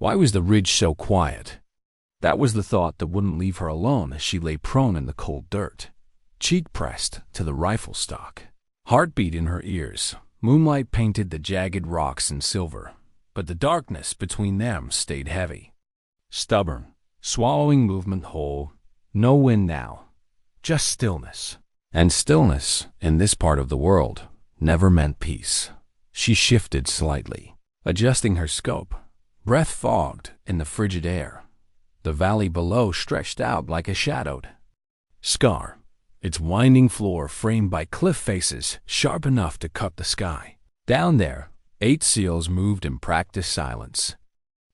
Why was the ridge so quiet? That was the thought that wouldn't leave her alone as she lay prone in the cold dirt, cheek pressed to the rifle stock. Heartbeat in her ears, moonlight painted the jagged rocks in silver, but the darkness between them stayed heavy. Stubborn, swallowing movement whole, no wind now, just stillness. And stillness, in this part of the world, never meant peace. She shifted slightly, adjusting her scope, breath fogged in the frigid air. The valley below stretched out like a shadowed scar, its winding floor framed by cliff faces sharp enough to cut the sky. Down there, 8 seals moved in practiced silence,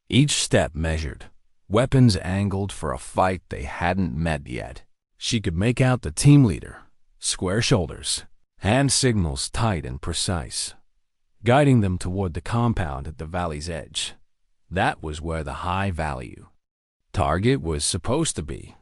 each step measured, weapons angled for a fight they hadn't met yet. She could make out the team leader, square shoulders, hand signals tight and precise, guiding them toward the compound at the valley's edge. That was where the high value target was supposed to be.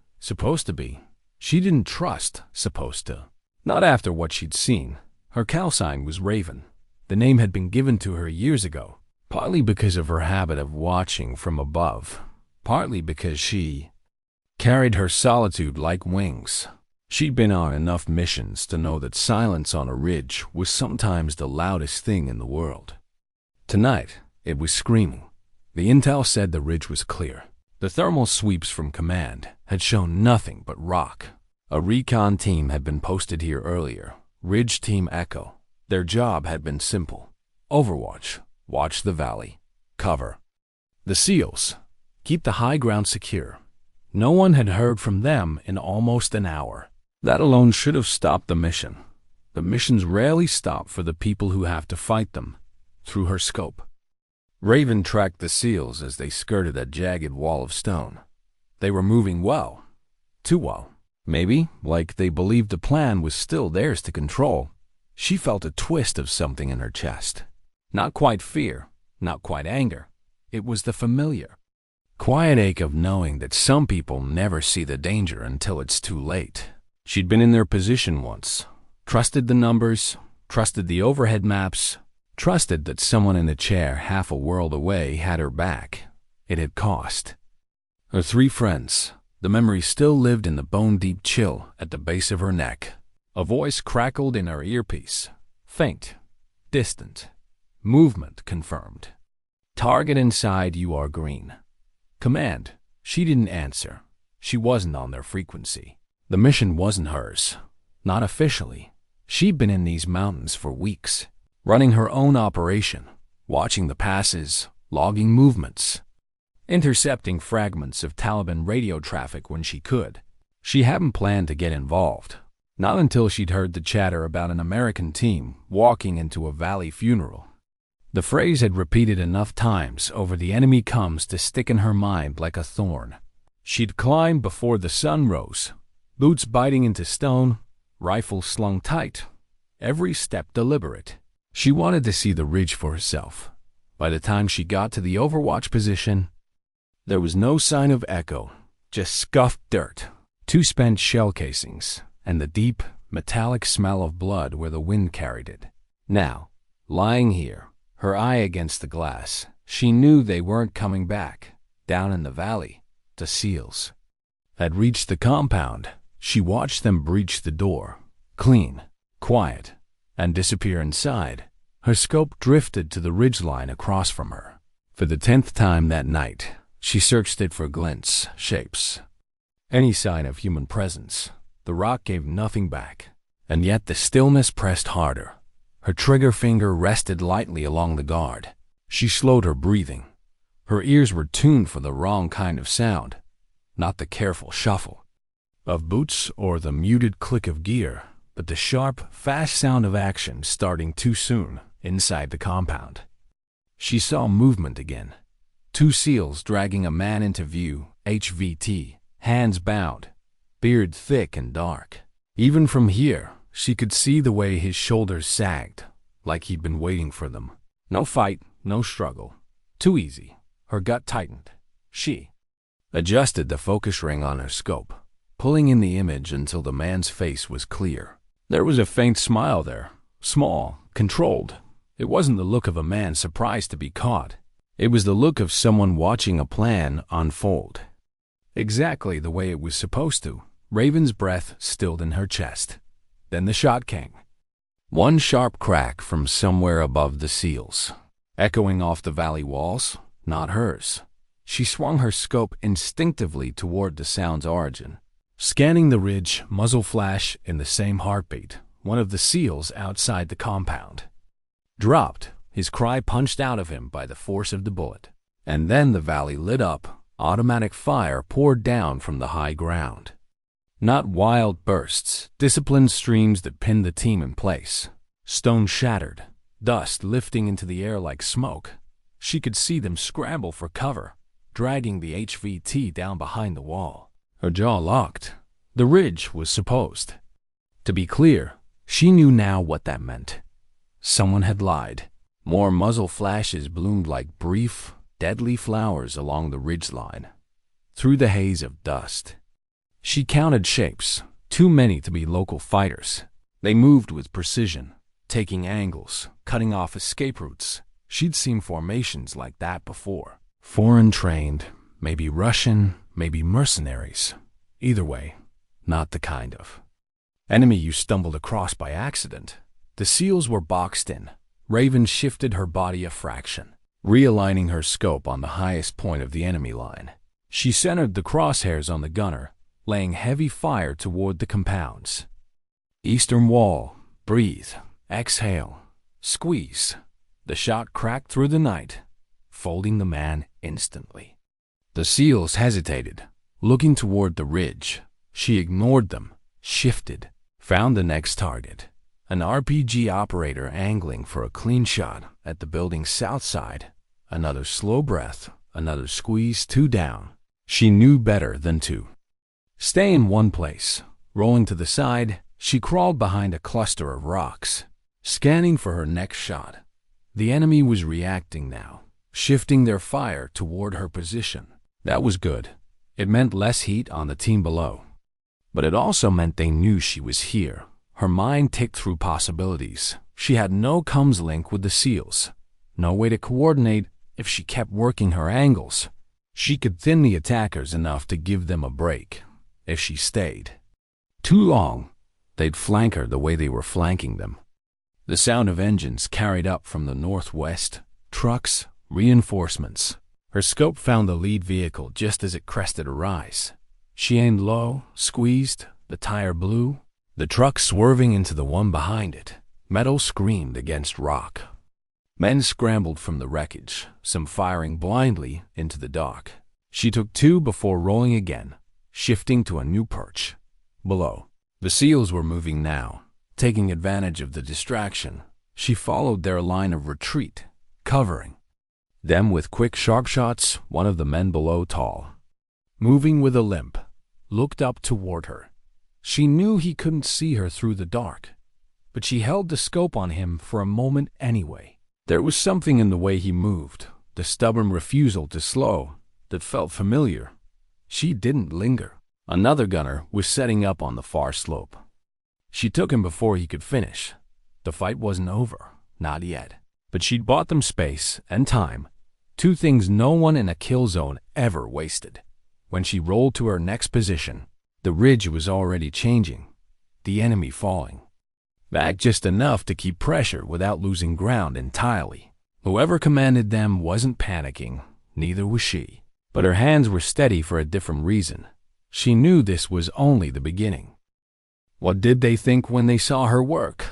She didn't trust supposed to. Not after what she'd seen. Her call sign was Raven. The name had been given to her years ago, partly because of her habit of watching from above, partly because she carried her solitude like wings. She'd been on enough missions to know that silence on a ridge was sometimes the loudest thing in the world. Tonight, it was screaming. The intel said the ridge was clear. The thermal sweeps from command had shown nothing but rock. A recon team had been posted here earlier, Ridge Team Echo. Their job had been simple. Overwatch, watch the valley, cover the SEALs, keep the high ground secure. No one had heard from them in almost an hour. That alone should have stopped the mission. The missions rarely stop for the people who have to fight them. Through her scope, Raven tracked the SEALs as they skirted a jagged wall of stone. They were moving well. Too well. Maybe, like they believed the plan was still theirs to control. She felt a twist of something in her chest. Not quite fear, not quite anger. It was the familiar, quiet ache of knowing that some people never see the danger until it's too late. She'd been in their position once. Trusted the numbers, trusted the overhead maps, trusted that someone in a chair half a world away had her back. It had cost. Her 3 friends. The memory still lived in the bone-deep chill at the base of her neck. A voice crackled in her earpiece. Faint. Distant. Movement confirmed. Target inside, you are green. Command. She didn't answer. She wasn't on their frequency. The mission wasn't hers. Not officially. She'd been in these mountains for weeks, running her own operation, watching the passes, logging movements, intercepting fragments of Taliban radio traffic when she could. She hadn't planned to get involved. Not until she'd heard the chatter about an American team walking into a valley funeral. The phrase had repeated enough times over the enemy comes to stick in her mind like a thorn. She'd climbed before the sun rose, boots biting into stone, rifle slung tight, every step deliberate. She wanted to see the ridge for herself. By the time she got to the overwatch position, there was no sign of Echo, just scuffed dirt, 2 spent shell casings, and the deep, metallic smell of blood where the wind carried it. Now, lying here, her eye against the glass, she knew they weren't coming back. Down in the valley, the SEALs had reached the compound. She watched them breach the door, clean, quiet, and disappear inside. Her scope drifted to the ridgeline across from her. For the 10th time that night, she searched it for glints, shapes, any sign of human presence. The rock gave nothing back, and yet the stillness pressed harder. Her trigger finger rested lightly along the guard. She slowed her breathing. Her ears were tuned for the wrong kind of sound, not the careful shuffle of boots or the muted click of gear, but the sharp, fast sound of action starting too soon inside the compound. She saw movement again. 2 SEALs dragging a man into view, HVT, hands bound, beard thick and dark. Even from here, she could see the way his shoulders sagged, like he'd been waiting for them. No fight, no struggle. Too easy. Her gut tightened. She adjusted the focus ring on her scope, pulling in the image until the man's face was clear. There was a faint smile there, small, controlled. It wasn't the look of a man surprised to be caught. It was the look of someone watching a plan unfold. Exactly the way it was supposed to. Raven's breath stilled in her chest. Then the shot came. One sharp crack from somewhere above the seals, echoing off the valley walls, not hers. She swung her scope instinctively toward the sound's origin. Scanning the ridge, muzzle flash in the same heartbeat, one of the seals outside the compound. Dropped, his cry punched out of him by the force of the bullet. And then the valley lit up, automatic fire poured down from the high ground. Not wild bursts, disciplined streams that pinned the team in place. Stone shattered, dust lifting into the air like smoke. She could see them scramble for cover, dragging the HVT down behind the wall. Her jaw locked. The ridge was supposed. To be clear, she knew now what that meant. Someone had lied. More muzzle flashes bloomed like brief, deadly flowers along the ridgeline. Through the haze of dust, she counted shapes, too many to be local fighters. They moved with precision, taking angles, cutting off escape routes. She'd seen formations like that before. Foreign trained, maybe Russian, maybe mercenaries. Either way, not the kind of enemy you stumbled across by accident. The seals were boxed in. Raven shifted her body a fraction, realigning her scope on the highest point of the enemy line. She centered the crosshairs on the gunner, laying heavy fire toward the compounds. Eastern wall, breathe, exhale, squeeze. The shot cracked through the night, folding the man instantly. The seals hesitated, looking toward the ridge. She ignored them, shifted, found the next target. An RPG operator angling for a clean shot at the building's south side. Another slow breath, another squeeze, 2 down. She knew better than to stay in one place. Rolling to the side, she crawled behind a cluster of rocks, scanning for her next shot. The enemy was reacting now, shifting their fire toward her position. That was good. It meant less heat on the team below. But it also meant they knew she was here. Her mind ticked through possibilities. She had no comms link with the seals, no way to coordinate if she kept working her angles. She could thin the attackers enough to give them a break. If she stayed too long, they'd flank her the way they were flanking them. The sound of engines carried up from the northwest, trucks, reinforcements. Her scope found the lead vehicle just as it crested a rise. She aimed low, squeezed, the tire blew. The truck swerving into the one behind it. Metal screamed against rock. Men scrambled from the wreckage, some firing blindly into the dock. She took 2 before rolling again, shifting to a new perch. Below, the seals were moving now. Taking advantage of the distraction, she followed their line of retreat, covering them with quick sharp shots. One of the men below, tall, moving with a limp, looked up toward her. She knew he couldn't see her through the dark, but she held the scope on him for a moment anyway. There was something in the way he moved, the stubborn refusal to slow, that felt familiar. She didn't linger. Another gunner was setting up on the far slope. She took him before he could finish. The fight wasn't over, not yet. But she'd bought them space and time, 2 things no one in a kill zone ever wasted. When she rolled to her next position, the ridge was already changing, the enemy falling back just enough to keep pressure without losing ground entirely. Whoever commanded them wasn't panicking, neither was she. But her hands were steady for a different reason. She knew this was only the beginning. What did they think when they saw her work?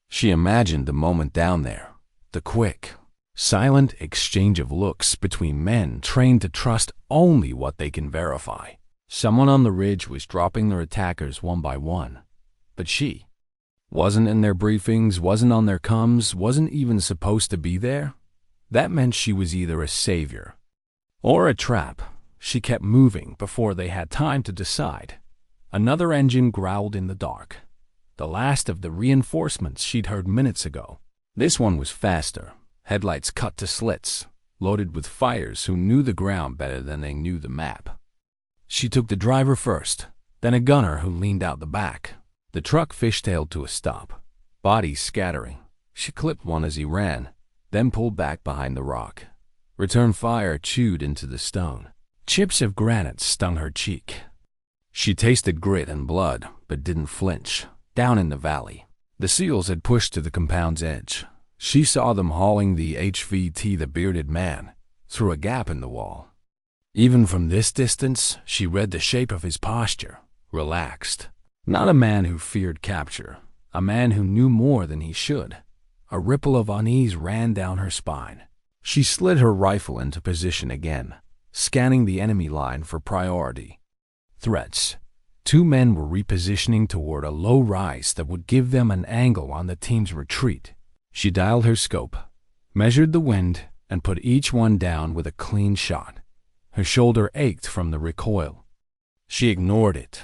She imagined the moment down there, the quick, silent exchange of looks between men trained to trust only what they can verify. Someone on the ridge was dropping their attackers one by one, but she wasn't in their briefings, wasn't on their comms, wasn't even supposed to be there. That meant she was either a savior or a trap. She kept moving before they had time to decide. Another engine growled in the dark, the last of the reinforcements she'd heard minutes ago. This one was faster, headlights cut to slits, loaded with fighters who knew the ground better than they knew the map. She took the driver first, then a gunner who leaned out the back. The truck fishtailed to a stop, bodies scattering. She clipped one as he ran, then pulled back behind the rock. Return fire chewed into the stone. Chips of granite stung her cheek. She tasted grit and blood, but didn't flinch. Down in the valley, the seals had pushed to the compound's edge. She saw them hauling the HVT, the bearded man, through a gap in the wall. Even from this distance, she read the shape of his posture, relaxed. Not a man who feared capture, a man who knew more than he should. A ripple of unease ran down her spine. She slid her rifle into position again, scanning the enemy line for priority. Threats. 2 men were repositioning toward a low rise that would give them an angle on the team's retreat. She dialed her scope, measured the wind, and put each one down with a clean shot. Her shoulder ached from the recoil. She ignored it.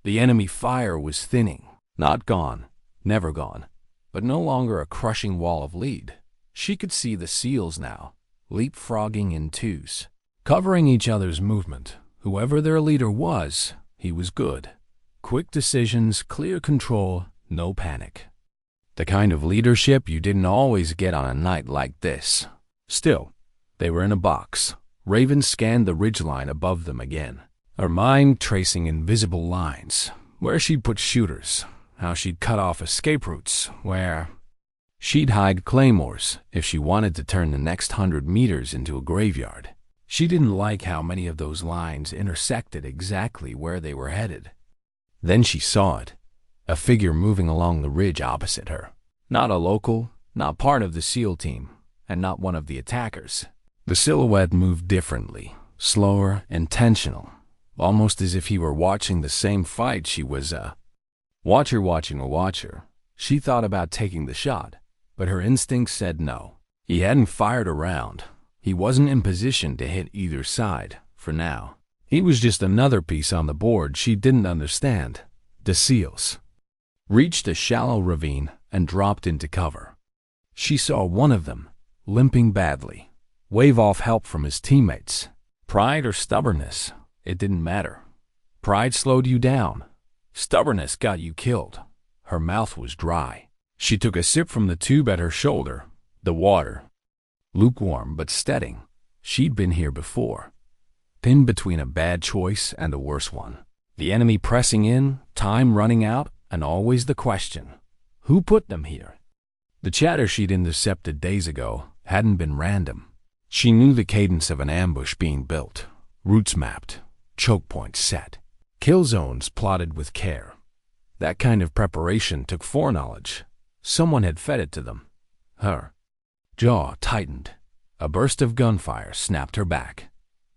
The enemy fire was thinning, not gone, never gone, but no longer a crushing wall of lead. She could see the seals now, leapfrogging in twos, covering each other's movement. Whoever their leader was, he was good. Quick decisions, clear control, no panic. The kind of leadership you didn't always get on a night like this. Still, they were in a box. Raven scanned the ridgeline above them again, her mind tracing invisible lines, where she'd put shooters, how she'd cut off escape routes, where she'd hide claymores if she wanted to turn the next 100 meters into a graveyard. She didn't like how many of those lines intersected exactly where they were headed. Then she saw it, a figure moving along the ridge opposite her. Not a local, not part of the SEAL team, and not one of the attackers. The silhouette moved differently, slower, intentional, almost as if he were watching the same fight she was watcher watching a watcher. She thought about taking the shot, but her instincts said no. He hadn't fired a round. He wasn't in position to hit either side, for now. He was just another piece on the board she didn't understand. The SEALs reached a shallow ravine and dropped into cover. She saw one of them, limping badly, wave off help from his teammates. Pride or stubbornness, it didn't matter. Pride slowed you down. Stubbornness got you killed. Her mouth was dry. She took a sip from the tube at her shoulder. The water, lukewarm but steadying. She'd been here before, pinned between a bad choice and a worse one. The enemy pressing in, time running out, and always the question, who put them here? The chatter she'd intercepted days ago hadn't been random. She knew the cadence of an ambush being built, routes mapped, choke points set, kill zones plotted with care. That kind of preparation took foreknowledge. Someone had fed it to them. Her jaw tightened. A burst of gunfire snapped her back.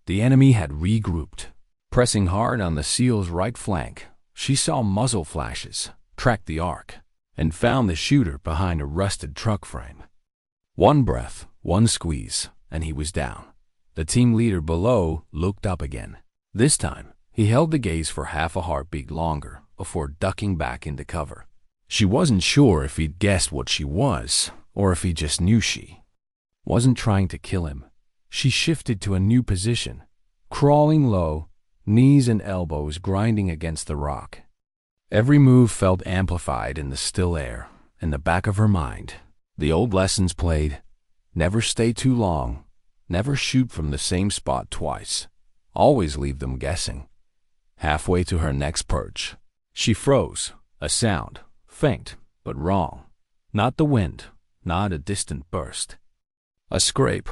The enemy had regrouped, pressing hard on the SEAL's right flank. She saw muzzle flashes, tracked the arc, and found the shooter behind a rusted truck frame. One breath, one squeeze, and he was down. The team leader below looked up again. This time, he held the gaze for half a heartbeat longer before ducking back into cover. She wasn't sure if he'd guessed what she was, or if he just knew she wasn't trying to kill him. She shifted to a new position, crawling low, knees and elbows grinding against the rock. Every move felt amplified in the still air. In the back of her mind, the old lessons played: never stay too long, never shoot from the same spot twice, always leave them guessing. Halfway to her next perch, she froze, a sound, faint but wrong. Not the wind, not a distant burst. A scrape,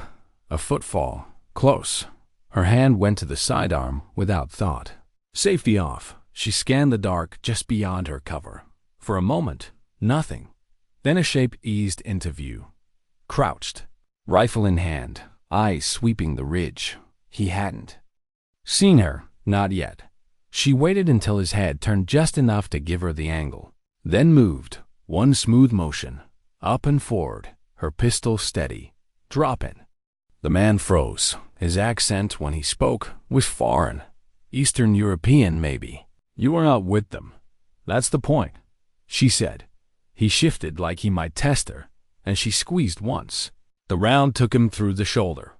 a footfall, close. Her hand went to the sidearm without thought. Safety off, she scanned the dark just beyond her cover. For a moment, nothing. Then a shape eased into view. Crouched, rifle in hand, eyes sweeping the ridge. He hadn't seen her, not yet. She waited until his head turned just enough to give her the angle, then moved, one smooth motion, up and forward, her pistol steady. Drop in. The man froze. His accent, when he spoke, was foreign. Eastern European, maybe. You are not with them. That's the point, she said. He shifted like he might test her, and she squeezed once. The round took him through the shoulder,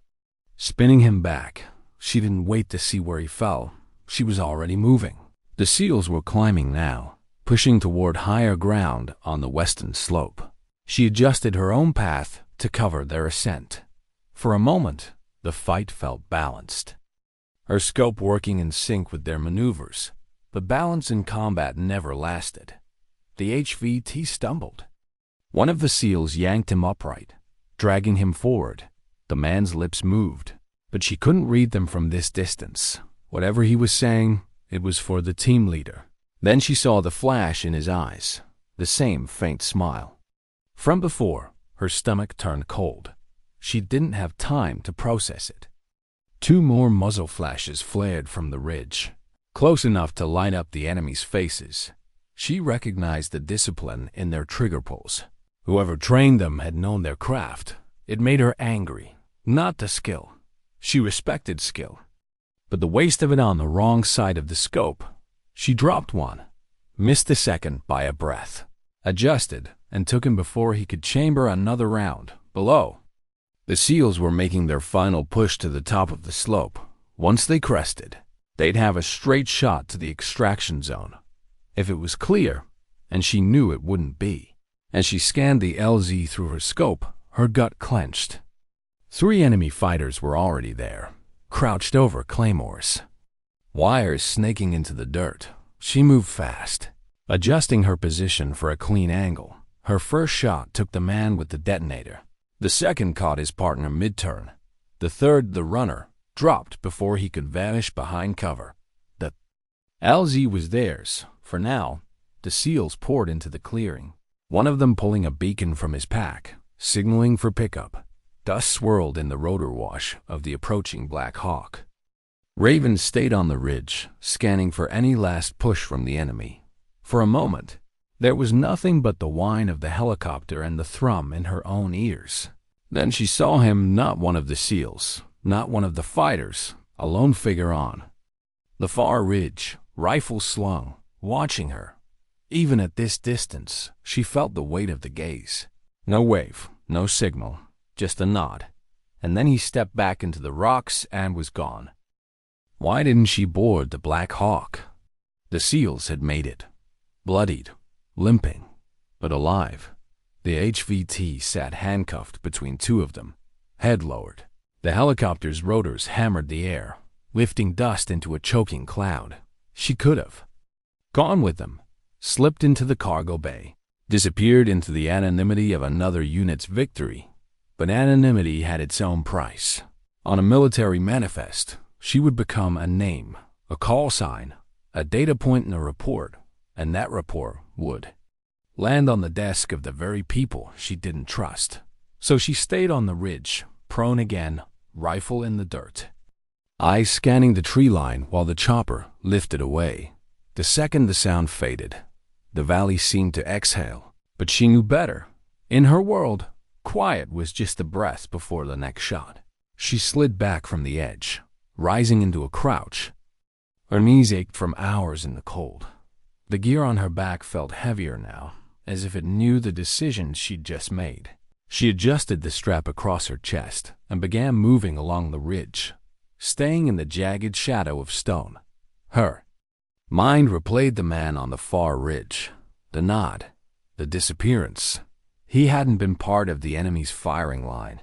spinning him back. She didn't wait to see where he fell. She was already moving. The SEALs were climbing now, pushing toward higher ground on the western slope. She adjusted her own path to cover their ascent. For a moment, the fight felt balanced, her scope working in sync with their maneuvers. But balance in combat never lasted. The HVT stumbled. One of the SEALs yanked him upright, dragging him forward. The man's lips moved, but she couldn't read them from this distance. Whatever he was saying, it was for the team leader. Then she saw the flash in his eyes, the same faint smile. From before, her stomach turned cold. She didn't have time to process it. Two more muzzle flashes flared from the ridge, close enough to light up the enemy's faces. She recognized the discipline in their trigger pulls. Whoever trained them had known their craft. It made her angry, not the skill. She respected skill, but the waste of it on the wrong side of the scope. She dropped one, missed the second by a breath, adjusted, and took him before he could chamber another round. Below, the SEALs were making their final push to the top of the slope. Once they crested, they'd have a straight shot to the extraction zone. If it was clear, and she knew it wouldn't be. As she scanned the LZ through her scope, her gut clenched. 3 enemy fighters were already there, crouched over claymores, wires snaking into the dirt. She moved fast, adjusting her position for a clean angle. Her first shot took the man with the detonator. The second caught his partner mid-turn. The third, the runner, dropped before he could vanish behind cover. The LZ was theirs. For now, the SEALs poured into the clearing, one of them pulling a beacon from his pack, signaling for pickup. Dust swirled in the rotor wash of the approaching Black Hawk. Raven stayed on the ridge, scanning for any last push from the enemy. For a moment, there was nothing but the whine of the helicopter and the thrum in her own ears. Then she saw him, not one of the SEALs, not one of the fighters, a lone figure on the far ridge, rifle slung, watching her. Even at this distance, she felt the weight of the gaze. No wave, no signal, just a nod. And then he stepped back into the rocks and was gone. Why didn't she board the Black Hawk? The SEALs had made it. Bloodied, limping, but alive. The HVT sat handcuffed between 2 of them, head lowered. The helicopter's rotors hammered the air, lifting dust into a choking cloud. She could have gone with them, slipped into the cargo bay, disappeared into the anonymity of another unit's victory. But anonymity had its own price. On a military manifest, she would become a name, a call sign, a data point in a report, and that report would land on the desk of the very people she didn't trust. So she stayed on the ridge, prone again, rifle in the dirt, eyes scanning the tree line while the chopper lifted away. The second the sound faded, the valley seemed to exhale, but she knew better. In her world, quiet was just a breath before the next shot. She slid back from the edge, rising into a crouch. Her knees ached from hours in the cold. The gear on her back felt heavier now, as if it knew the decisions she'd just made. She adjusted the strap across her chest and began moving along the ridge, staying in the jagged shadow of stone. Her mind replayed the man on the far ridge, the nod, the disappearance. He hadn't been part of the enemy's firing line.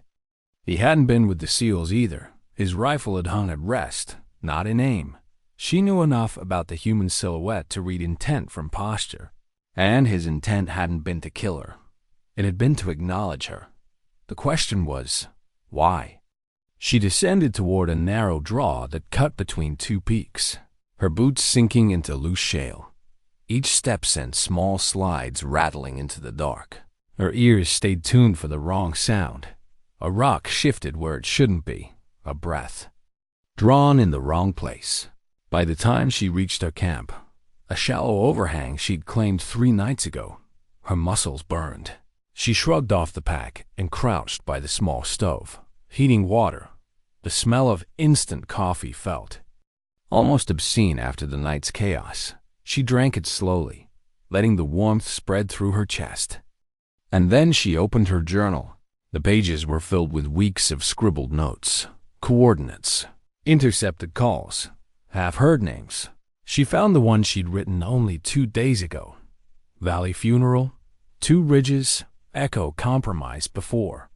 He hadn't been with the SEALs either. His rifle had hung at rest, not in aim. She knew enough about the human silhouette to read intent from posture, and his intent hadn't been to kill her. It had been to acknowledge her. The question was, why? She descended toward a narrow draw that cut between 2 peaks, her boots sinking into loose shale. Each step sent small slides rattling into the dark. Her ears stayed tuned for the wrong sound. A rock shifted where it shouldn't be, a breath drawn in the wrong place. By the time she reached her camp, a shallow overhang she'd claimed 3 nights ago, her muscles burned. She shrugged off the pack and crouched by the small stove, heating water. The smell of instant coffee felt almost obscene after the night's chaos. She drank it slowly, letting the warmth spread through her chest. And then she opened her journal. The pages were filled with weeks of scribbled notes, coordinates, intercepted calls, half-heard names. She found the one she'd written only 2 days ago. Valley Funeral, 2 Ridges, Echo Compromise before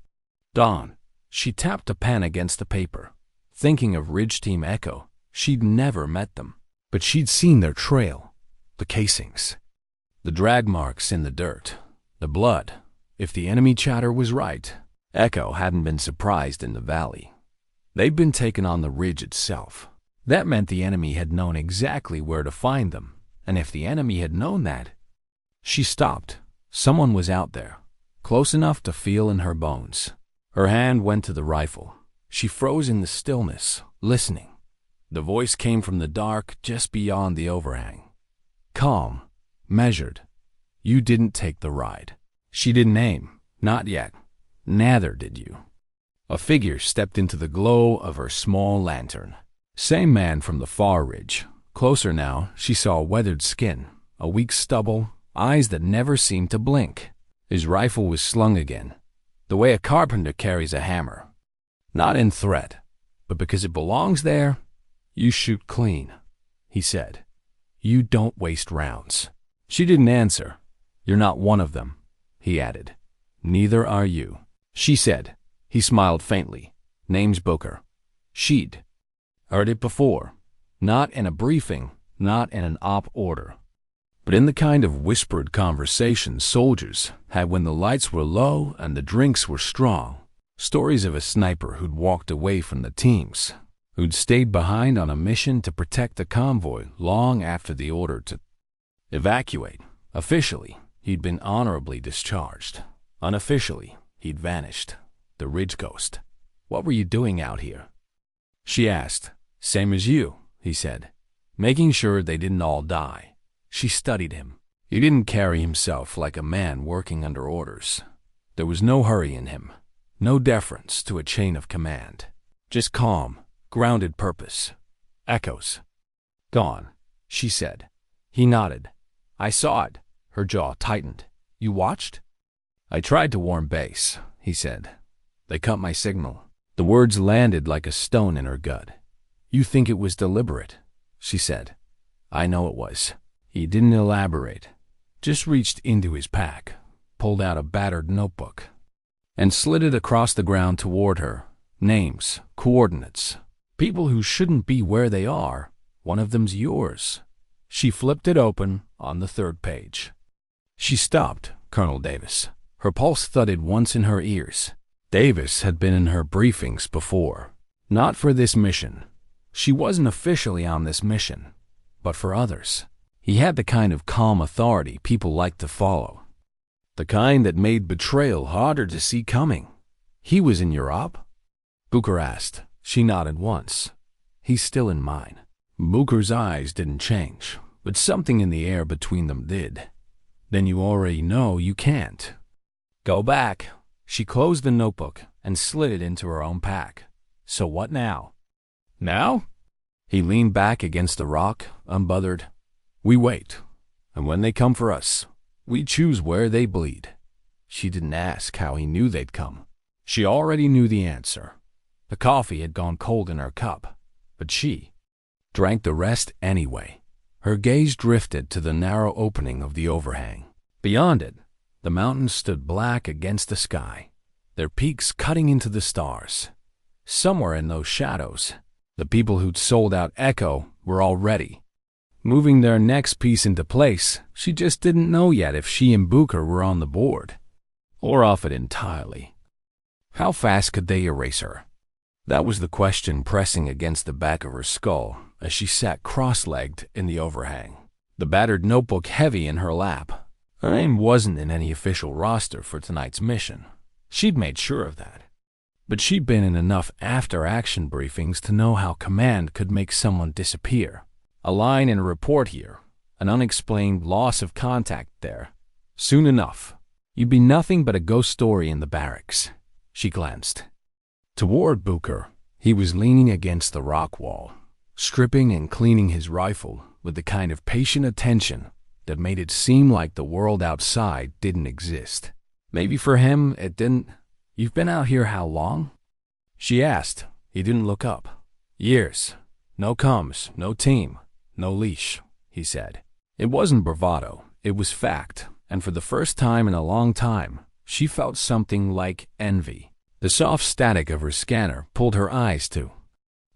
dawn. She tapped a pen against the paper, thinking of Ridge Team Echo. She'd never met them, but she'd seen their trail, the casings, the drag marks in the dirt, the blood. If the enemy chatter was right, Echo hadn't been surprised in the valley. They'd been taken on the ridge itself. That meant the enemy had known exactly where to find them, and if the enemy had known that... She stopped. Someone was out there, close enough to feel in her bones. Her hand went to the rifle. She froze in the stillness, listening. The voice came from the dark just beyond the overhang. Calm, measured. You didn't take the ride. She didn't aim. Not yet. Neither did you. A figure stepped into the glow of her small lantern. Same man from the far ridge. Closer now, she saw weathered skin, a weak stubble, eyes that never seemed to blink. His rifle was slung again, the way a carpenter carries a hammer. Not in threat, but because it belongs there. You shoot clean, he said. You don't waste rounds. She didn't answer. You're not one of them, he added. Neither are you, she said. He smiled faintly. Name's Booker. She'd heard it before. Not in a briefing, not in an op order, but in the kind of whispered conversation soldiers had when the lights were low and the drinks were strong. Stories of a sniper who'd walked away from the teams, who'd stayed behind on a mission to protect the convoy long after the order to evacuate. Officially, he'd been honorably discharged. Unofficially, he'd vanished. The Ridge Ghost. What were you doing out here? She asked. Same as you, he said, making sure they didn't all die. She studied him. He didn't carry himself like a man working under orders. There was no hurry in him, no deference to a chain of command. Just calm, grounded purpose. Echoes. Gone, she said. He nodded. I saw it. Her jaw tightened. You watched? I tried to warn base, he said. They cut my signal. The words landed like a stone in her gut. You think it was deliberate, she said. I know it was. He didn't elaborate. Just reached into his pack, pulled out a battered notebook, and slid it across the ground toward her. Names, coordinates, people who shouldn't be where they are. One of them's yours. She flipped it open on the third page. She stopped, Colonel Davis. Her pulse thudded once in her ears. Davis had been in her briefings before. Not for this mission. She wasn't officially on this mission, but for others. He had the kind of calm authority people like to follow. The kind that made betrayal harder to see coming. He was in your op? Booker asked. She nodded once. He's still in mine. Booker's eyes didn't change, but something in the air between them did. Then you already know you can't. Go back. She closed the notebook and slid it into her own pack. So what now? Now? He leaned back against the rock, unbothered. We wait, and when they come for us, we choose where they bleed. She didn't ask how he knew they'd come. She already knew the answer. The coffee had gone cold in her cup, but she drank the rest anyway. Her gaze drifted to the narrow opening of the overhang. Beyond it, the mountains stood black against the sky, their peaks cutting into the stars. Somewhere in those shadows, the people who'd sold out Echo were already moving their next piece into place. She just didn't know yet if she and Booker were on the board, or off it entirely. How fast could they erase her? That was the question pressing against the back of her skull as she sat cross-legged in the overhang, the battered notebook heavy in her lap. Her name wasn't in any official roster for tonight's mission. She'd made sure of that. But she'd been in enough after-action briefings to know how command could make someone disappear. A line in a report here, an unexplained loss of contact there. Soon enough, you'd be nothing but a ghost story in the barracks. She glanced toward Booker. He was leaning against the rock wall, stripping and cleaning his rifle with the kind of patient attention that made it seem like the world outside didn't exist. Maybe for him it didn't. You've been out here how long? She asked. He didn't look up. Years. No comms, no team, no leash, he said. It wasn't bravado. It was fact. And for the first time in a long time, she felt something like envy. The soft static of her scanner pulled her eyes to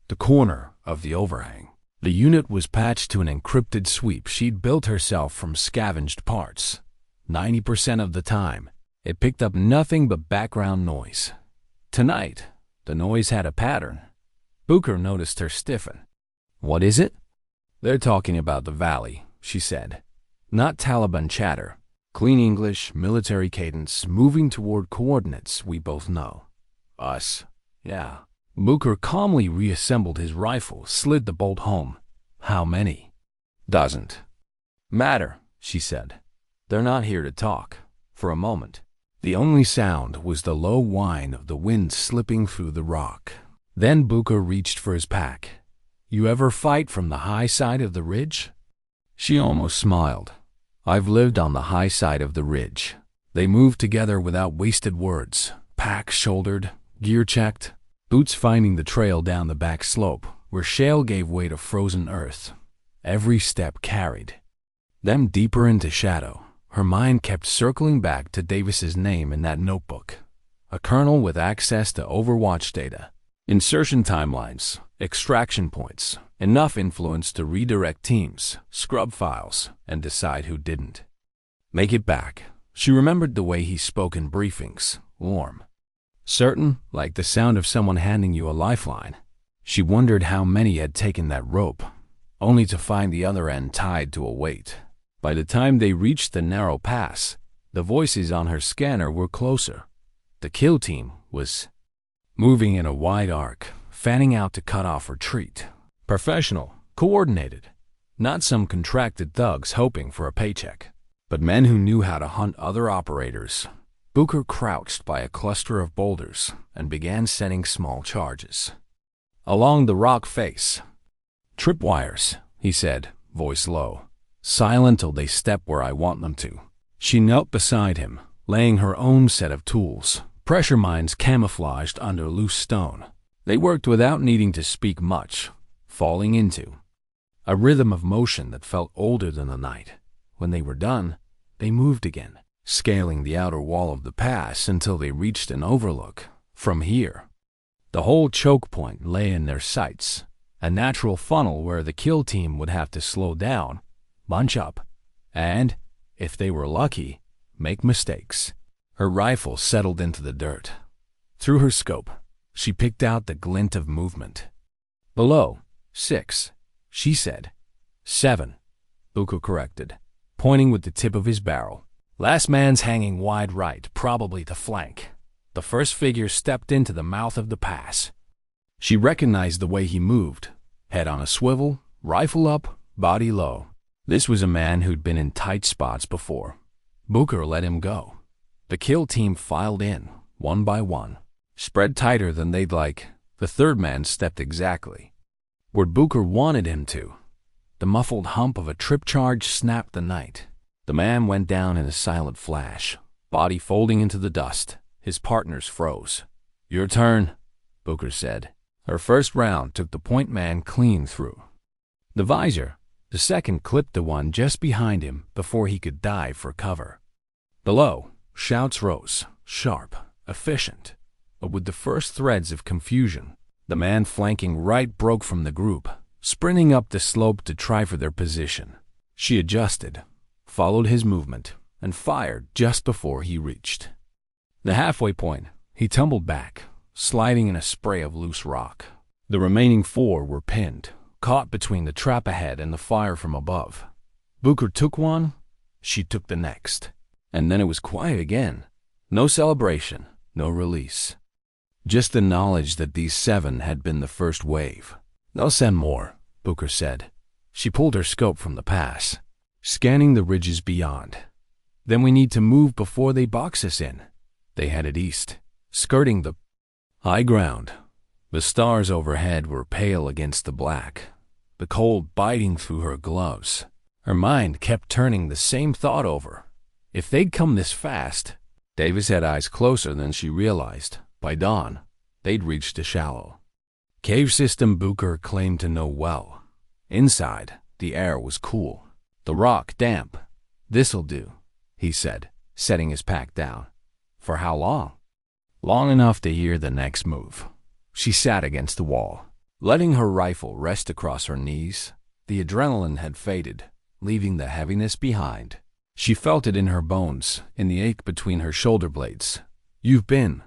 the corner of the overhang. The unit was patched to an encrypted sweep she'd built herself from scavenged parts. 90% of the time, it picked up nothing but background noise. Tonight, the noise had a pattern. Booker noticed her stiffen. "What is it?" "They're talking about the valley," she said. "Not Taliban chatter. Clean English, military cadence, moving toward coordinates we both know." "Us? Yeah." Booker calmly reassembled his rifle, slid the bolt home. "How many?" "Doesn't matter," she said. "They're not here to talk." For a moment, the only sound was the low whine of the wind slipping through the rock. Then Booker reached for his pack. "You ever fight from the high side of the ridge?" She almost smiled. "I've lived on the high side of the ridge." They moved together without wasted words. Pack shouldered, gear checked, boots finding the trail down the back slope, where shale gave way to frozen earth. Every step carried them deeper into shadow. Her mind kept circling back to Davis's name in that notebook. A colonel with access to Overwatch data, insertion timelines, extraction points, enough influence to redirect teams, scrub files, and decide who didn't make it back. She remembered the way he spoke in briefings, warm, certain, like the sound of someone handing you a lifeline. She wondered how many had taken that rope, only to find the other end tied to a weight. By the time they reached the narrow pass, the voices on her scanner were closer. The kill team was moving in a wide arc, fanning out to cut off retreat. Professional, coordinated, not some contracted thugs hoping for a paycheck, but men who knew how to hunt other operators. Booker crouched by a cluster of boulders and began setting small charges along the rock face. "Tripwires," he said, voice low. "Silent till they step where I want them to." She knelt beside him, laying her own set of tools, pressure mines camouflaged under loose stone. They worked without needing to speak much, falling into a rhythm of motion that felt older than the night. When they were done, they moved again, scaling the outer wall of the pass until they reached an overlook. From here, the whole choke point lay in their sights, a natural funnel where the kill team would have to slow down, bunch up, and, if they were lucky, make mistakes. Her rifle settled into the dirt. Through her scope, she picked out the glint of movement. "Below, 6, she said. 7, Booker corrected, pointing with the tip of his barrel. "Last man's hanging wide right, probably the flank." The first figure stepped into the mouth of the pass. She recognized the way he moved, head on a swivel, rifle up, body low. This was a man who'd been in tight spots before. Booker let him go. The kill team filed in, one by one, spread tighter than they'd like. The third man stepped exactly where Booker wanted him to. The muffled hump of a trip charge snapped the night. The man went down in a silent flash, body folding into the dust. His partners froze. "Your turn," Booker said. Her first round took the point man clean through the visor. The second clipped the one just behind him before he could dive for cover. Below, shouts rose, sharp, efficient, but with the first threads of confusion. The man flanking right broke from the group, sprinting up the slope to try for their position. She adjusted, followed his movement, and fired just before he reached the halfway point. He tumbled back, sliding in a spray of loose rock. The remaining 4 were pinned, caught between the trap ahead and the fire from above. Booker took one, she took the next. And then it was quiet again. No celebration, no release. Just the knowledge that these 7 had been the first wave. "They'll send more," Booker said. She pulled her scope from the pass, scanning the ridges beyond. "Then we need to move before they box us in." They headed east, skirting the high ground. The stars overhead were pale against the black, the cold biting through her gloves. Her mind kept turning the same thought over. If they'd come this fast, Davis had eyes closer than she realized. By dawn, they'd reached the shallow cave system Booker claimed to know well. Inside, the air was cool, the rock damp. "This'll do," he said, setting his pack down. "For how long?" long enough to hear the next move. She sat against the wall, letting her rifle rest across her knees. The adrenaline had faded, leaving the heaviness behind. She felt it in her bones, in the ache between her shoulder blades. "You've been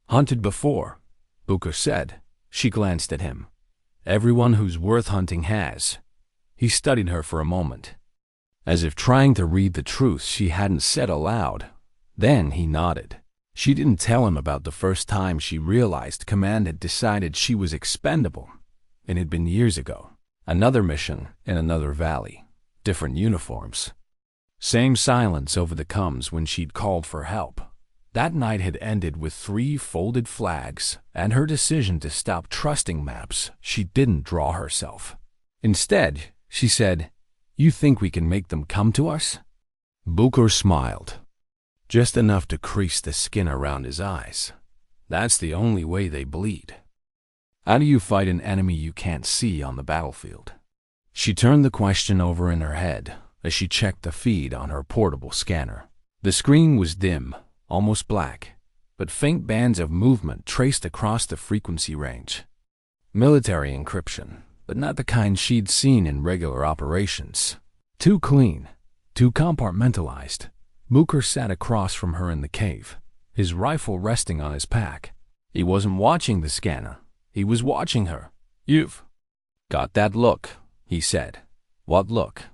hunted before," Booker said. She glanced at him. "Everyone who's worth hunting has." He studied her for a moment, as if trying to read the truth she hadn't said aloud. Then he nodded. She didn't tell him about the first time she realized Command had decided she was expendable. It had been years ago. Another mission in another valley. Different uniforms. Same silence over the coms when she'd called for help. That night had ended with 3 folded flags and her decision to stop trusting maps she didn't draw herself. Instead, she said, "You think we can make them come to us?" Booker smiled. Just enough to crease the skin around his eyes. "That's the only way they bleed. How do you fight an enemy you can't see on the battlefield?" She turned the question over in her head as she checked the feed on her portable scanner. The screen was dim, almost black, but faint bands of movement traced across the frequency range. Military encryption, but not the kind she'd seen in regular operations. Too clean, too compartmentalized. Booker sat across from her in the cave, his rifle resting on his pack. He wasn't watching the scanner. He was watching her. "You've got that look," he said. "What look?"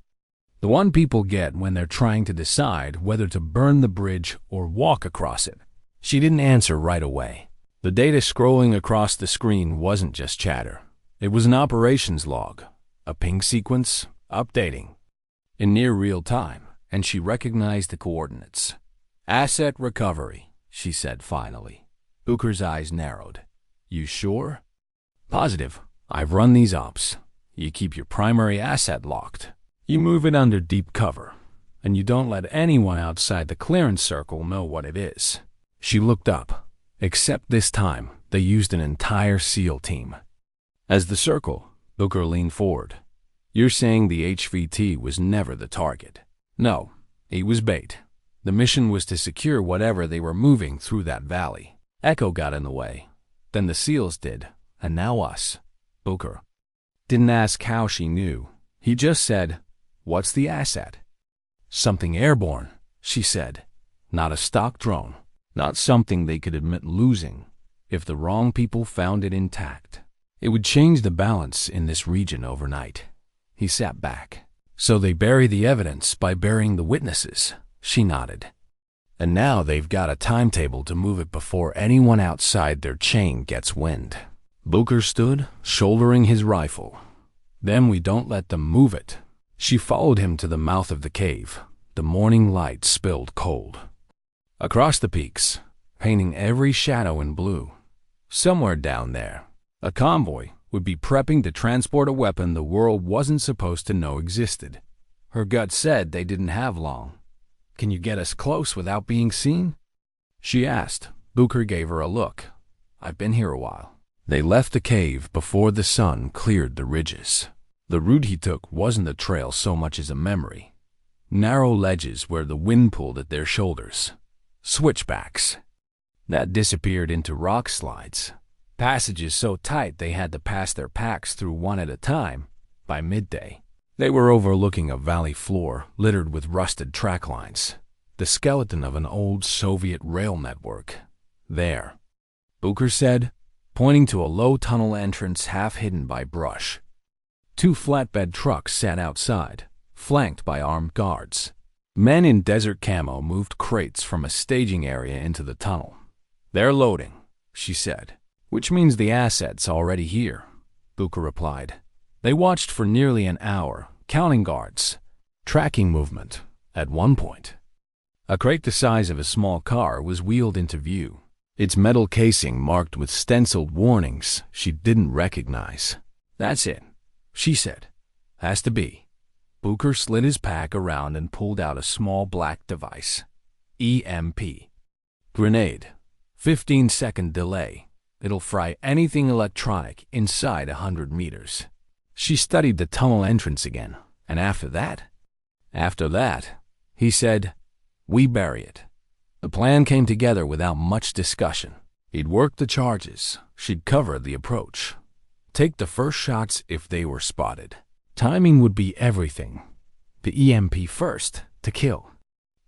"The one people get when they're trying to decide whether to burn the bridge or walk across it." She didn't answer right away. The data scrolling across the screen wasn't just chatter. It was an operations log, a ping sequence, updating in near real time, and she recognized the coordinates. "Asset recovery," she said finally. Booker's eyes narrowed. "You sure?" "Positive. I've run these ops. You keep your primary asset locked. You move it under deep cover, and you don't let anyone outside the clearance circle know what it is." She looked up. Except this time, they used an entire SEAL team. As the circle, Booker leaned forward. "You're saying the HVT was never the target?" "No, he was bait. The mission was to secure whatever they were moving through that valley. Echo got in the way. Then the SEALs did, and now us." Booker didn't ask how she knew. He just said, "What's the asset?" "Something airborne," she said. "Not a stock drone. Not something they could admit losing. If the wrong people found it intact, it would change the balance in this region overnight." He sat back. "So they bury the evidence by burying the witnesses," she nodded. "And now they've got a timetable to move it before anyone outside their chain gets wind." Booker stood, shouldering his rifle. "Then we don't let them move it." She followed him to the mouth of the cave. The morning light spilled cold across the peaks, painting every shadow in blue. Somewhere down there, a convoy would be prepping to transport a weapon the world wasn't supposed to know existed. Her gut said they didn't have long. "Can you get us close without being seen?" she asked. Booker gave her a look. "I've been here a while." They left the cave before the sun cleared the ridges. The route he took wasn't a trail so much as a memory. Narrow ledges where the wind pulled at their shoulders. Switchbacks that disappeared into rock slides. Passages so tight they had to pass their packs through one at a time. By midday, they were overlooking a valley floor littered with rusted track lines. The skeleton of an old Soviet rail network. "There," Booker said, pointing to a low tunnel entrance half hidden by brush. 2 flatbed trucks sat outside, flanked by armed guards. Men in desert camo moved crates from a staging area into the tunnel. "They're loading," she said. "Which means the asset's already here," Booker replied. They watched for nearly an hour, counting guards, tracking movement. At one point, a crate the size of a small car was wheeled into view, its metal casing marked with stenciled warnings she didn't recognize. "That's it," she said. "Has to be." Booker slid his pack around and pulled out a small black device. EMP. Grenade. 15-second delay. It'll fry anything electronic inside 100 meters. She studied the tunnel entrance again, and after that, he said, "We bury it." The plan came together without much discussion. He'd work the charges. She'd cover the approach. Take the first shots if they were spotted. Timing would be everything. The EMP first, to kill.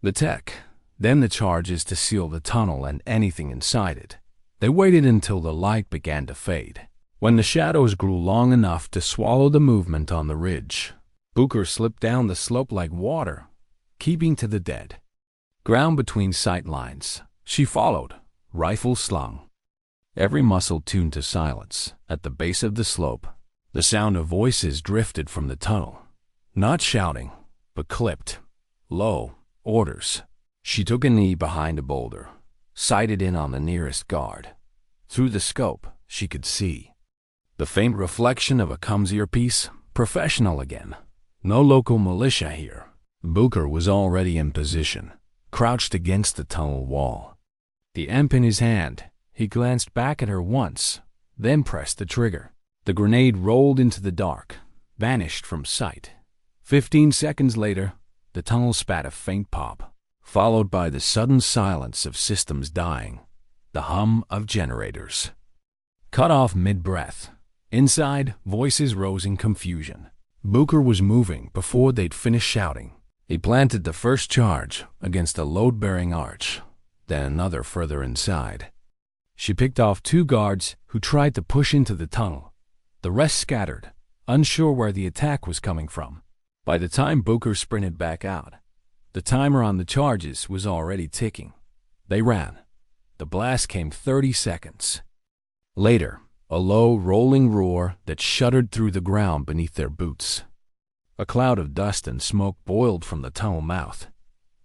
The tech, then the charges to seal the tunnel and anything inside it. They waited until the light began to fade. When the shadows grew long enough to swallow the movement on the ridge, Booker slipped down the slope like water, keeping to the dead ground between sight lines. She followed, rifle slung, every muscle tuned to silence. At the base of the slope, the sound of voices drifted from the tunnel. Not shouting, but clipped, low orders. She took a knee behind a boulder, sighted in on the nearest guard. Through the scope, she could see the faint reflection of a clumsier piece, professional again. No local militia here. Booker was already in position, crouched against the tunnel wall. The EMP in his hand, he glanced back at her once, then pressed the trigger. The grenade rolled into the dark, vanished from sight. 15 seconds later, the tunnel spat a faint pop, followed by the sudden silence of systems dying, the hum of generators. Cut off mid-breath. Inside, voices rose in confusion. Booker was moving before they'd finished shouting. He planted the first charge against a load-bearing arch, then another further inside. She picked off 2 guards who tried to push into the tunnel. The rest scattered, unsure where the attack was coming from. By the time Booker sprinted back out, the timer on the charges was already ticking. They ran. The blast came 30 seconds. Later, a low, rolling roar that shuddered through the ground beneath their boots. A cloud of dust and smoke boiled from the tunnel mouth,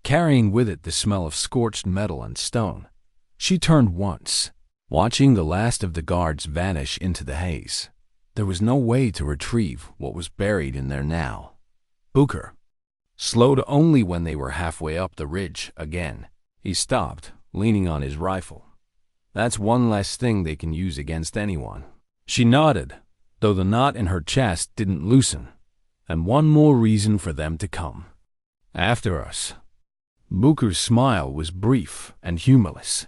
carrying with it the smell of scorched metal and stone. She turned once, watching the last of the guards vanish into the haze. There was no way to retrieve what was buried in there now. Booker slowed only when they were halfway up the ridge again. He stopped, leaning on his rifle. That's one less thing they can use against anyone. She nodded, though the knot in her chest didn't loosen. And one more reason for them to come. After us. Booker's smile was brief and humorless.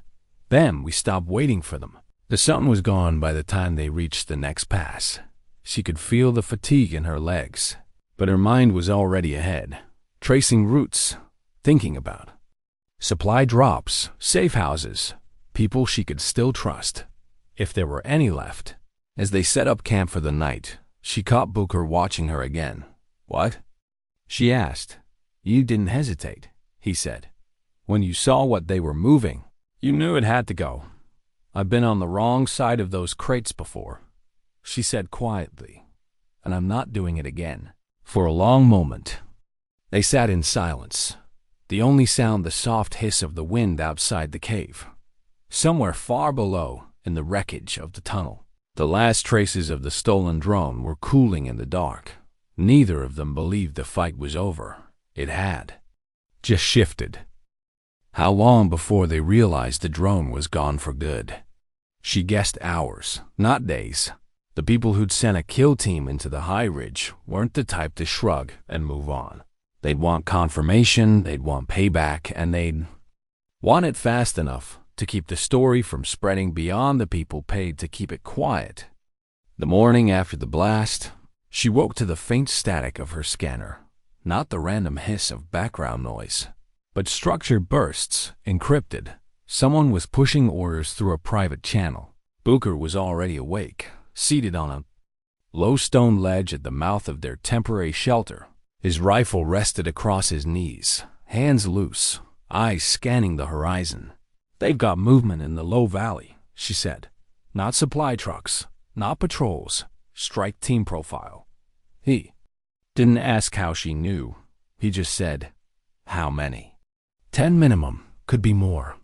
Then we stopped waiting for them. The sun was gone by the time they reached the next pass. She could feel the fatigue in her legs, but her mind was already ahead, tracing routes, thinking about supply drops, safe houses, people she could still trust, if there were any left. As they set up camp for the night, she caught Booker watching her again. "What?" she asked. "You didn't hesitate," he said. "When you saw what they were moving, you knew it had to go." "I've been on the wrong side of those crates before," she said quietly, "and I'm not doing it again." For a long moment, they sat in silence, the only sound the soft hiss of the wind outside the cave. Somewhere far below, in the wreckage of the tunnel, the last traces of the stolen drone were cooling in the dark. Neither of them believed the fight was over. It had just shifted. How long before they realized the drone was gone for good? She guessed hours, not days. The people who'd sent a kill team into the high ridge weren't the type to shrug and move on. They'd want confirmation, they'd want payback, and they'd want it fast enough to keep the story from spreading beyond the people paid to keep it quiet. The morning after the blast, she woke to the faint static of her scanner, not the random hiss of background noise, but structured bursts, encrypted. Someone was pushing orders through a private channel. Booker was already awake, seated on a low stone ledge at the mouth of their temporary shelter. His rifle rested across his knees, hands loose, eyes scanning the horizon. "They've got movement in the low valley," she said. "Not supply trucks, not patrols, strike team profile." He didn't ask how she knew. He just said, "How many?" 10 minimum, could be more.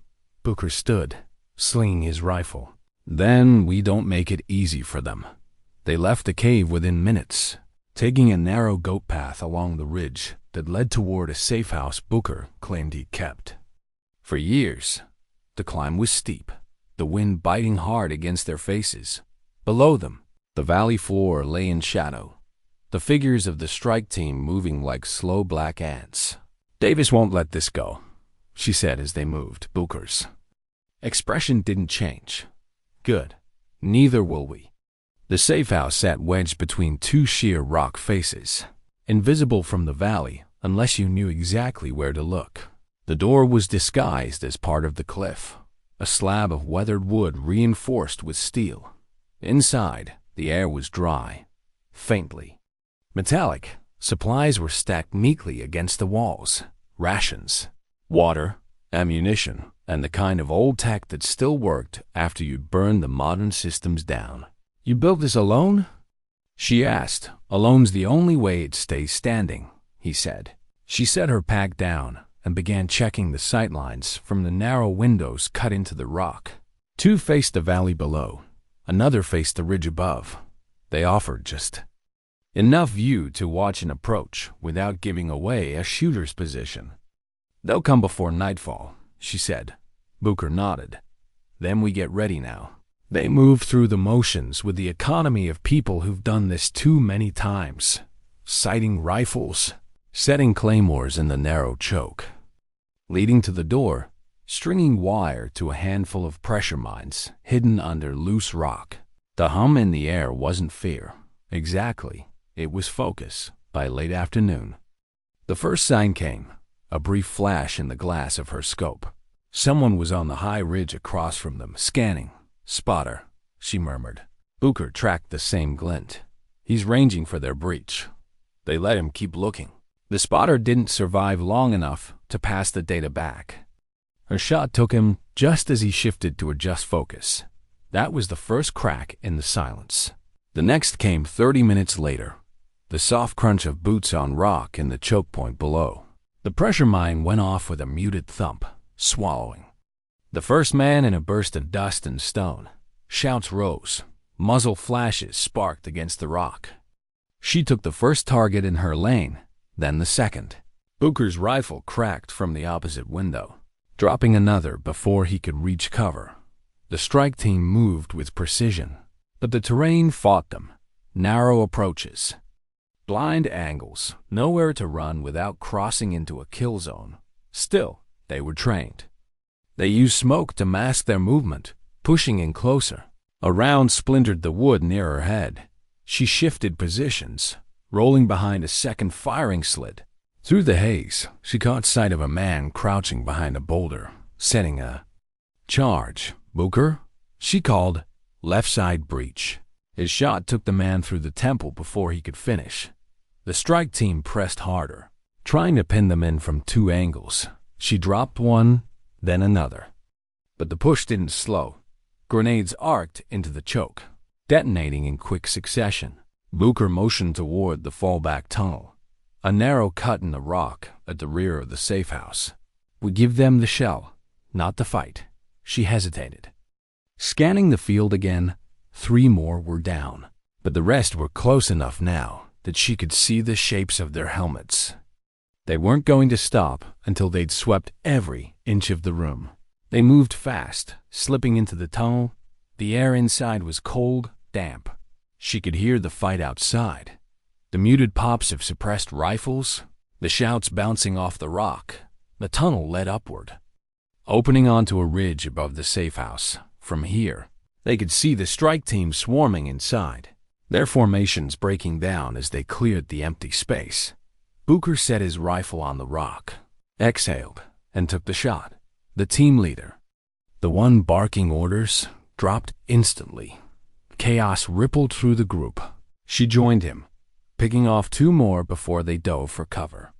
Booker stood, slinging his rifle. "Then we don't make it easy for them." They left the cave within minutes, taking a narrow goat path along the ridge that led toward a safe house Booker claimed he'd kept. For years, the climb was steep, the wind biting hard against their faces. Below them, the valley floor lay in shadow, the figures of the strike team moving like slow black ants. "Davis won't let this go," she said as they moved. Booker's expression didn't change. Good. Neither will we. The safe house sat wedged between two sheer rock faces, invisible from the valley unless you knew exactly where to look. The door was disguised as part of the cliff, a slab of weathered wood reinforced with steel. Inside, the air was dry, faintly metallic. Supplies were stacked neatly against the walls. Rations, water, ammunition, and the kind of old tech that still worked after you'd burned the modern systems down. "You built this alone?" she asked. "Alone's the only way it stays standing," he said. She set her pack down and began checking the sightlines from the narrow windows cut into the rock. Two faced the valley below, another faced the ridge above. They offered just enough view to watch and approach without giving away a shooter's position. "They'll come before nightfall," she said. Booker nodded. "Then we get ready now." They moved through the motions with the economy of people who've done this too many times, sighting rifles, setting claymores in the narrow choke, leading to the door, stringing wire to a handful of pressure mines hidden under loose rock. The hum in the air wasn't fear. Exactly. It was focus. By late afternoon, the first sign came, a brief flash in the glass of her scope. Someone was on the high ridge across from them, scanning. "Spotter," she murmured. Booker tracked the same glint. "He's ranging for their breach." They let him keep looking. The spotter didn't survive long enough to pass the data back. Her shot took him just as he shifted to adjust focus. That was the first crack in the silence. The next came 30 minutes later, the soft crunch of boots on rock in the choke point below. The pressure mine went off with a muted thump, swallowing the first man in a burst of dust and stone. Shouts rose. Muzzle flashes sparked against the rock. She took the first target in her lane, then the second. Booker's rifle cracked from the opposite window, dropping another before he could reach cover. The strike team moved with precision, but the terrain fought them. Narrow approaches, blind angles, nowhere to run without crossing into a kill zone. Still, they were trained. They used smoke to mask their movement, pushing in closer. A round splintered the wood near her head. She shifted positions, rolling behind a second firing slit. Through the haze, she caught sight of a man crouching behind a boulder, setting a charge. "Booker?" she called. "Left side breach." His shot took the man through the temple before he could finish. The strike team pressed harder, trying to pin them in from two angles. She dropped one, then another. But the push didn't slow. Grenades arced into the choke, detonating in quick succession. Booker motioned toward the fallback tunnel, a narrow cut in the rock at the rear of the safe house. "We give them the shell, not the fight." She hesitated. Scanning the field again, 3 more were down, but the rest were close enough now that she could see the shapes of their helmets. They weren't going to stop until they'd swept every inch of the room. They moved fast, slipping into the tunnel. The air inside was cold, damp. She could hear the fight outside, the muted pops of suppressed rifles, the shouts bouncing off the rock. The tunnel led upward, opening onto a ridge above the safe house. From here, they could see the strike team swarming inside, their formations breaking down as they cleared the empty space. Booker set his rifle on the rock, exhaled, and took the shot. The team leader, the one barking orders, dropped instantly. Chaos rippled through the group. She joined him, picking off 2 more before they dove for cover.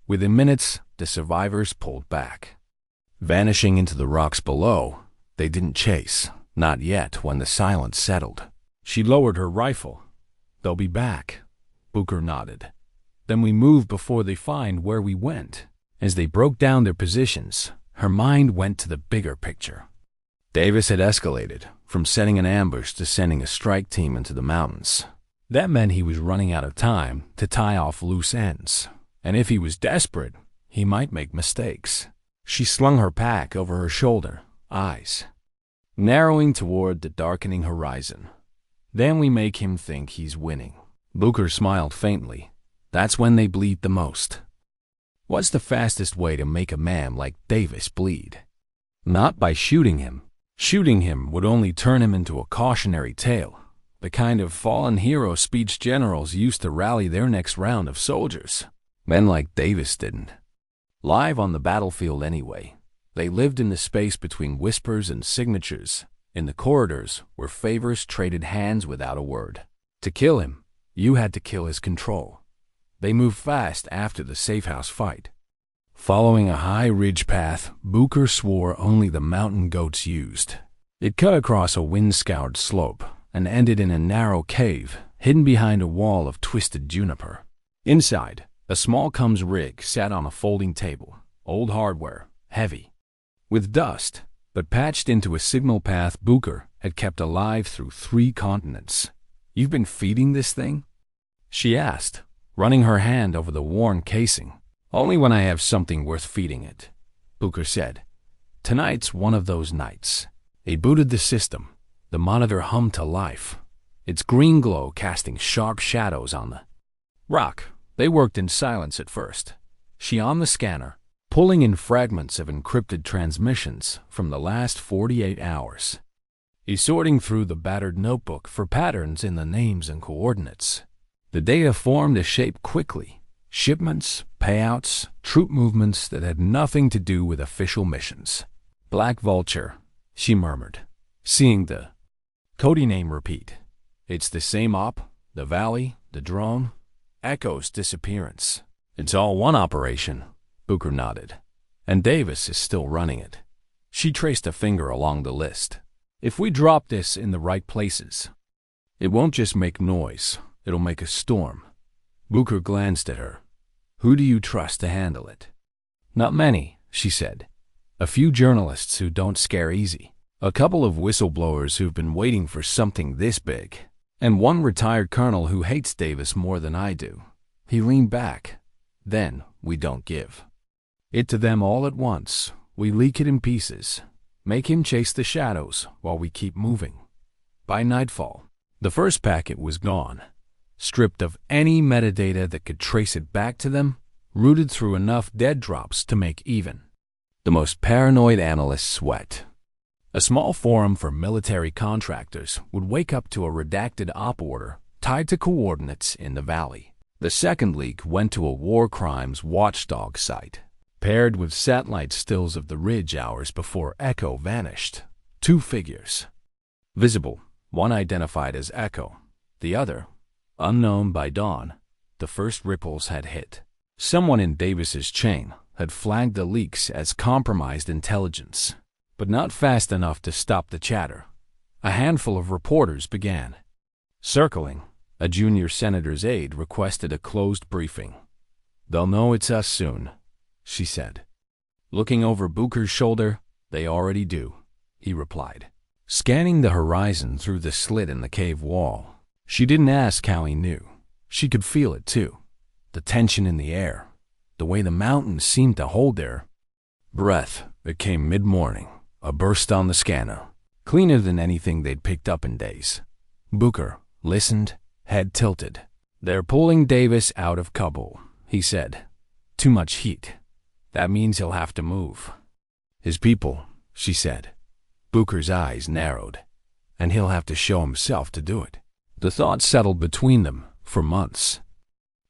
Within minutes, the survivors pulled back, vanishing into the rocks below. They didn't chase, not yet when the silence settled. She lowered her rifle. "They'll be back," Booker nodded. "Then we move before they find where we went." As they broke down their positions, her mind went to the bigger picture. Davis had escalated from setting an ambush to sending a strike team into the mountains. That meant he was running out of time to tie off loose ends, and if he was desperate, he might make mistakes. She slung her pack over her shoulder, eyes narrowing toward the darkening horizon. "Then we make him think he's winning." Booker smiled faintly. "That's when they bleed the most." What's the fastest way to make a man like Davis bleed? Not by shooting him, Shooting him would only turn him into a cautionary tale, the kind of fallen hero speech generals used to rally their next round of soldiers. Men like Davis didn't. Live on the battlefield anyway, they lived in the space between whispers and signatures, in the corridors where favors traded hands without a word. To kill him, you had to kill his control. They moved fast after the safe house fight. Following a high ridge path Booker swore only the mountain goats used. It cut across a wind-scoured slope and ended in a narrow cave hidden behind a wall of twisted juniper. Inside, a small Cums rig sat on a folding table, old hardware, heavy, with dust, but patched into a signal path Booker had kept alive through 3 continents. "You've been feeding this thing?" she asked, running her hand over the worn casing. "Only when I have something worth feeding it," Booker said. "Tonight's one of those nights." He booted the system. The monitor hummed to life, its green glow casting sharp shadows on the rock. They worked in silence at first. She on the scanner, pulling in fragments of encrypted transmissions from the last 48 hours. He sorting through the battered notebook for patterns in the names and coordinates. The data formed a shape quickly. Shipments, payouts, troop movements that had nothing to do with official missions. "Black Vulture," she murmured, seeing the Cody name repeat. "It's the same op, the Valley, the drone, Echo's disappearance. It's all one operation," Booker nodded. "And Davis is still running it." She traced a finger along the list. "If we drop this in the right places, it won't just make noise, it'll make a storm." Booker glanced at her. "Who do you trust to handle it?" "Not many," she said. "A few journalists who don't scare easy. A couple of whistleblowers who've been waiting for something this big. And one retired colonel who hates Davis more than I do." He leaned back. "Then we don't give it to them all at once. We leak it in pieces. Make him chase the shadows while we keep moving. By nightfall, the first packet was gone. Stripped of any metadata that could trace it back to them, routed through enough dead drops to make even the most paranoid analysts sweat. A small forum for military contractors would wake up to a redacted op order tied to coordinates in the valley. The second leak went to a war crimes watchdog site, paired with satellite stills of the ridge hours before Echo vanished. 2 figures. Visible, one identified as Echo, the other unknown by dawn. The first ripples had hit. Someone in Davis's chain had flagged the leaks as compromised intelligence, but not fast enough to stop the chatter. A handful of reporters began circling. A junior senator's aide requested a closed briefing. "They'll know it's us soon," she said. Looking over Booker's shoulder, "They already do," he replied, scanning the horizon through the slit in the cave wall. She didn't ask how he knew. She could feel it too. The tension in the air, the way the mountains seemed to hold their breath. It came mid-morning, a burst on the scanner, cleaner than anything they'd picked up in days. Booker listened, head tilted. "They're pulling Davis out of Kabul," he said. "Too much heat. That means he'll have to move." "His people," she said. Booker's eyes narrowed. "And he'll have to show himself to do it." The thought settled between them for months.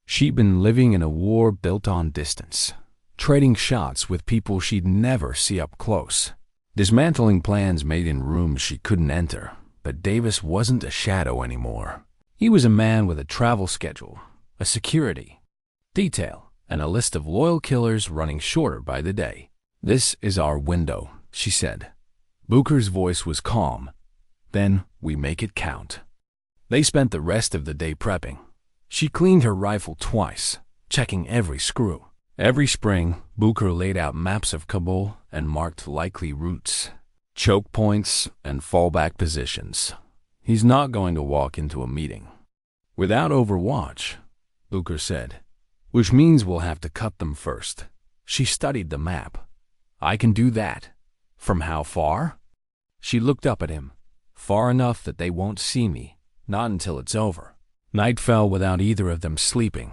She'd been living in a war built on distance, trading shots with people she'd never see up close, dismantling plans made in rooms she couldn't enter. But Davis wasn't a shadow anymore. He was a man with a travel schedule, a security detail, and a list of loyal killers running shorter by the day. "This is our window," she said. Booker's voice was calm. "Then we make it count." They spent the rest of the day prepping. She cleaned her rifle twice, checking every screw. Every spring, Booker laid out maps of Kabul and marked likely routes, choke points, and fallback positions. He's not going to walk into a meeting without Overwatch, Booker said, "which means we'll have to cut them first." She studied the map. "I can do that." "From how far?" She looked up at him. "Far enough that they won't see me. Not until it's over." Night fell without either of them sleeping.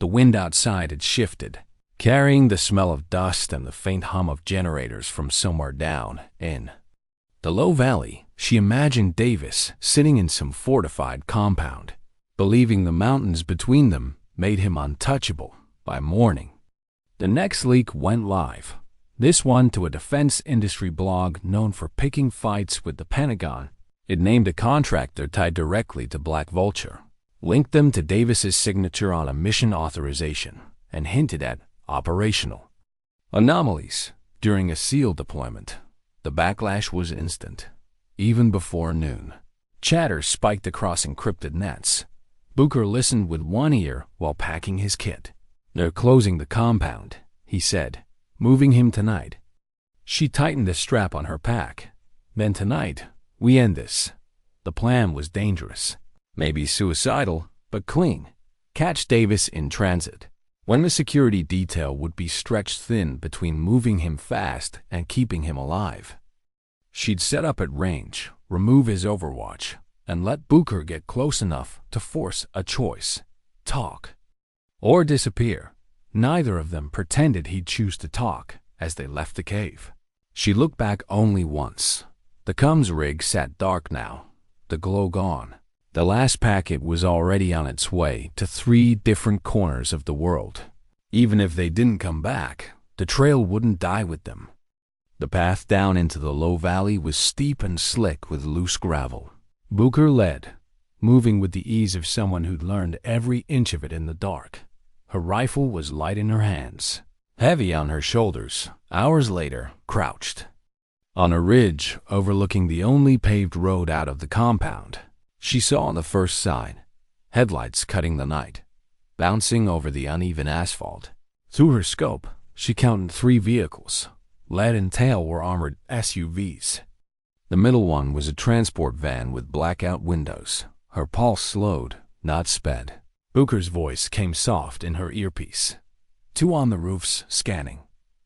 The wind outside had shifted, carrying the smell of dust and the faint hum of generators from somewhere down in The low valley, she imagined Davis sitting in some fortified compound, believing the mountains between them made him untouchable by morning. The next leak went live, this one to a defense industry blog known for picking fights with the Pentagon. It named a contractor tied directly to Black Vulture, linked them to Davis's signature on a mission authorization, and hinted at operational anomalies during a SEAL deployment. The backlash was instant. Even before noon, chatter spiked across encrypted nets. Booker listened with one ear while packing his kit. "They're closing the compound," he said, "moving him tonight." She tightened the strap on her pack. "Then tonight, we end this." The plan was dangerous. Maybe suicidal, but clean. Catch Davis in transit, when the security detail would be stretched thin between moving him fast and keeping him alive. She'd set up at range, remove his overwatch, and let Booker get close enough to force a choice: talk or disappear. Neither of them pretended he'd choose to talk as they left the cave. She looked back only once. The comms rig sat dark now, the glow gone. The last packet was already on its way to 3 different corners of the world. Even if they didn't come back, the trail wouldn't die with them. The path down into the low valley was steep and slick with loose gravel. Booker led, moving with the ease of someone who'd learned every inch of it in the dark. Her rifle was light in her hands, heavy on her shoulders. Hours later, crouched on a ridge overlooking the only paved road out of the compound, she saw on the first sign, headlights cutting the night, bouncing over the uneven asphalt. Through her scope, she counted 3 vehicles. Lead and tail were armored SUVs. The middle one was a transport van with blackout windows. Her pulse slowed, not sped. Booker's voice came soft in her earpiece. 2 on the roofs, scanning.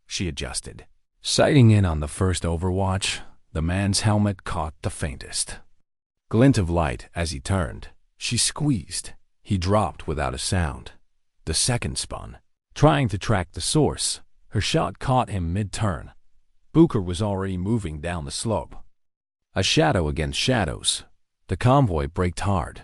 She adjusted. Sighting in on the first overwatch, the man's helmet caught the faintest glint of light as he turned. She squeezed. He dropped without a sound. The second spun, trying to track the source. Her shot caught him mid-turn. Booker was already moving down the slope. A shadow against shadows. The convoy braked hard.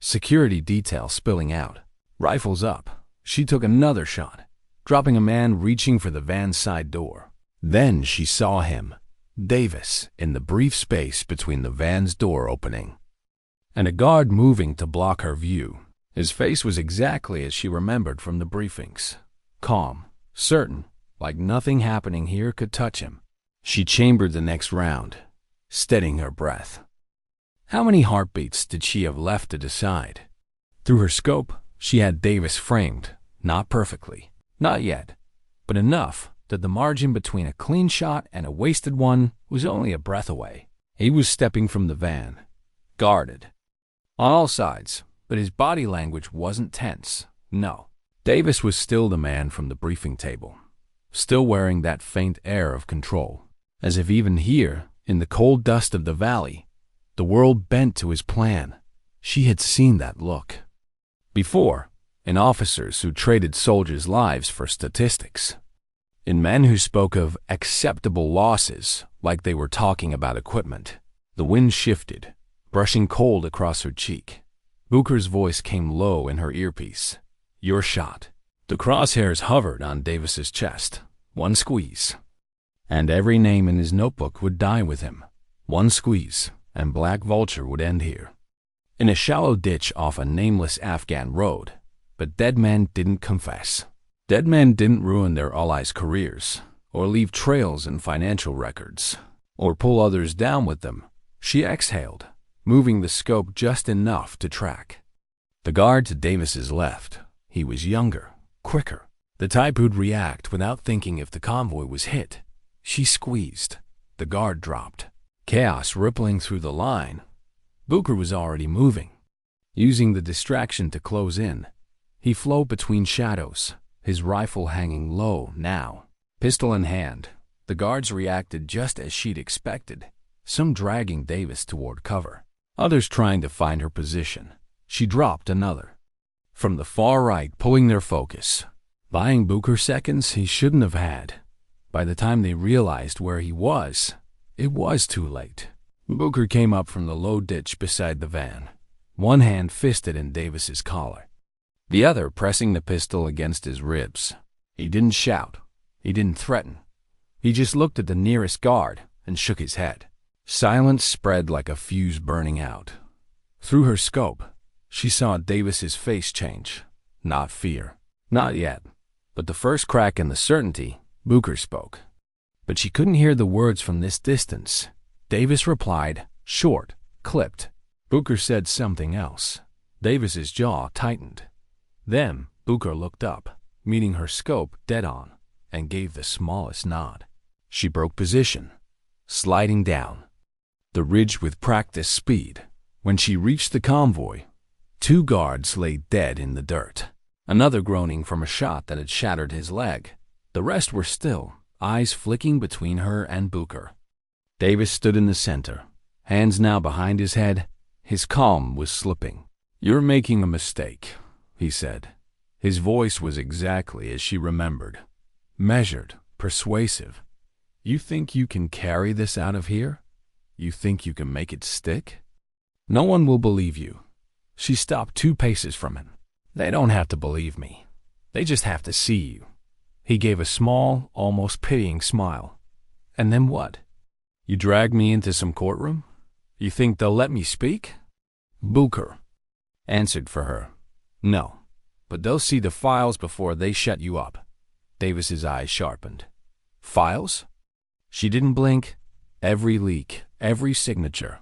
Security detail spilling out. Rifles up. She took another shot, dropping a man reaching for the van's side door. Then she saw him, Davis, in the brief space between the van's door opening and a guard moving to block her view. His face was exactly as she remembered from the briefings. Calm, certain, like nothing happening here could touch him. She chambered the next round, steadying her breath. How many heartbeats did she have left to decide? Through her scope, she had Davis framed, not perfectly, not yet, but enough that the margin between a clean shot and a wasted one was only a breath away. He was stepping from the van, guarded on all sides, but his body language wasn't tense. No. Davis was still the man from the briefing table, still wearing that faint air of control, as if even here, in the cold dust of the valley, the world bent to his plan. She had seen that look before, in officers who traded soldiers' lives for statistics, in men who spoke of acceptable losses like they were talking about equipment. The wind shifted, brushing cold across her cheek. Booker's voice came low in her earpiece. "Your shot." The crosshairs hovered on Davis's chest. One squeeze, and every name in his notebook would die with him. One squeeze, and Black Vulture would end here, in a shallow ditch off a nameless Afghan road. But dead men didn't confess. Dead men didn't ruin their allies' careers, or leave trails in financial records, or pull others down with them. She exhaled, moving the scope just enough to track the guard to Davis's left. He was younger, quicker, the type who'd react without thinking if the convoy was hit. She squeezed. The guard dropped. Chaos rippling through the line. Booker was already moving, using the distraction to close in. He flowed between shadows, his rifle hanging low now, pistol in hand. The guards reacted just as she'd expected, some dragging Davis toward cover, others trying to find her position. She dropped another from the far right, pulling their focus, buying Booker seconds he shouldn't have had. By the time they realized where he was, it was too late. Booker came up from the low ditch beside the van, one hand fisted in Davis's collar, the other pressing the pistol against his ribs. He didn't shout. He didn't threaten. He just looked at the nearest guard and shook his head. Silence spread like a fuse burning out. Through her scope, she saw Davis's face change. Not fear. Not yet. But the first crack in the certainty, Booker spoke. But she couldn't hear the words from this distance. Davis replied, short, clipped. Booker said something else. Davis's jaw tightened. Then Booker looked up, meeting her scope dead on, and gave the smallest nod. She broke position, sliding down the ridge with practiced speed. When she reached the convoy, 2 guards lay dead in the dirt, another groaning from a shot that had shattered his leg. The rest were still, eyes flicking between her and Booker. Davis stood in the center, hands now behind his head. His calm was slipping. "You're making a mistake," he said. His voice was exactly as she remembered. Measured, persuasive. "You think you can carry this out of here? You think you can make it stick? No one will believe you." She stopped 2 paces from him. "They don't have to believe me. They just have to see you." He gave a small, almost pitying smile. "And then what? You drag me into some courtroom? You think they'll let me speak?" Booker answered for her. "No, but they'll see the files before they shut you up." Davis's eyes sharpened. "Files?" She didn't blink. Every leak, every signature,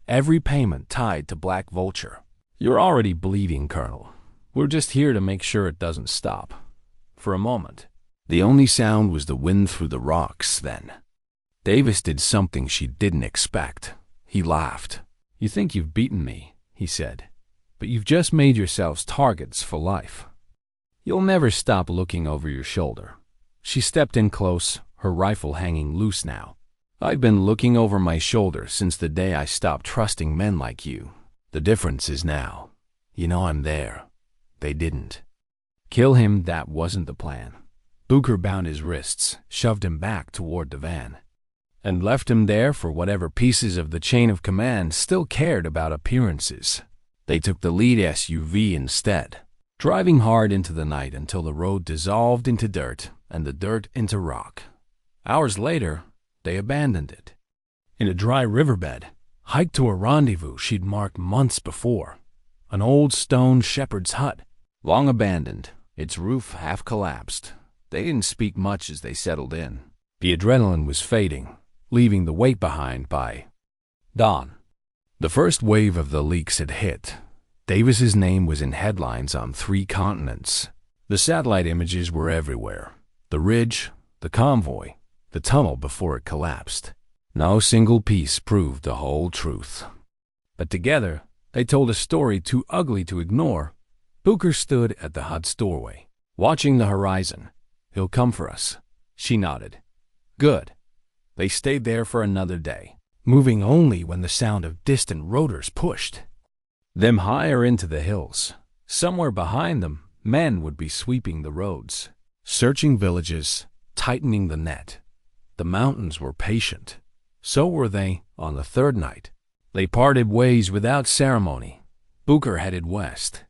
every payment tied to Black Vulture. "You're already bleeding, Colonel. We're just here to make sure it doesn't stop." For a moment, the only sound was the wind through the rocks. Then Davis did something she didn't expect. He laughed. "You think you've beaten me," he said, "but you've just made yourselves targets for life. You'll never stop looking over your shoulder." She stepped in close, her rifle hanging loose now. "I've been looking over my shoulder since the day I stopped trusting men like you. The difference is now. You know I'm there. They didn't. Kill him, that wasn't the plan." Booker bound his wrists, shoved him back toward the van, and left him there for whatever pieces of the chain of command still cared about appearances. They took the lead SUV instead, driving hard into the night until the road dissolved into dirt and the dirt into rock. Hours later, they abandoned it. In a dry riverbed, hiked to a rendezvous she'd marked months before. An old stone shepherd's hut, long abandoned, its roof half collapsed. They didn't speak much as they settled in. The adrenaline was fading, leaving the weight behind by dawn. The first wave of the leaks had hit. Davis's name was in headlines on 3 continents. The satellite images were everywhere. The ridge, the convoy, the tunnel before it collapsed. No single piece proved the whole truth. But together, they told a story too ugly to ignore. Booker stood at the hut's doorway, watching the horizon. "He'll come for us," she nodded. "Good." They stayed there for another day, moving only when the sound of distant rotors pushed them higher into the hills. Somewhere behind them, men would be sweeping the roads, searching villages, tightening the net. The mountains were patient. So were they on the 3rd night. They parted ways without ceremony. Booker headed west,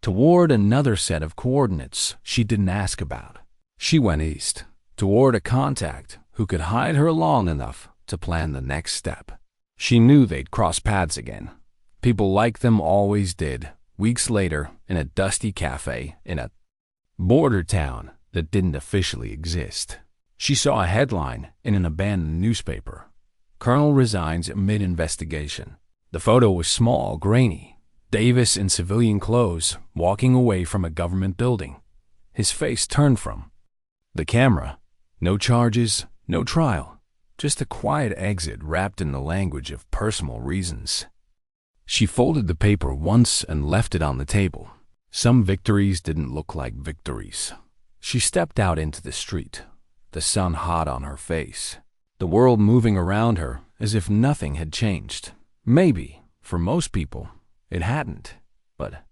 toward another set of coordinates she didn't ask about. She went east, toward a contact who could hide her long enough to plan the next step. She knew they'd cross paths again. People like them always did, weeks later in a dusty cafe in a border town that didn't officially exist. She saw a headline in an abandoned newspaper. "Colonel resigns amid investigation." The photo was small, grainy. Davis in civilian clothes, walking away from a government building. His face turned from the camera. No charges, no trial. Just a quiet exit wrapped in the language of personal reasons. She folded the paper once and left it on the table. Some victories didn't look like victories. She stepped out into the street, the sun hot on her face, the world moving around her as if nothing had changed. Maybe, for most people, it hadn't. But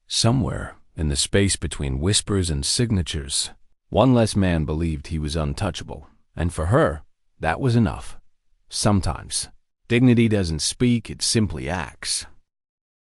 somewhere in the space between whispers and signatures, one less man believed he was untouchable. And for her, that was enough. Sometimes. Dignity doesn't speak, it simply acts.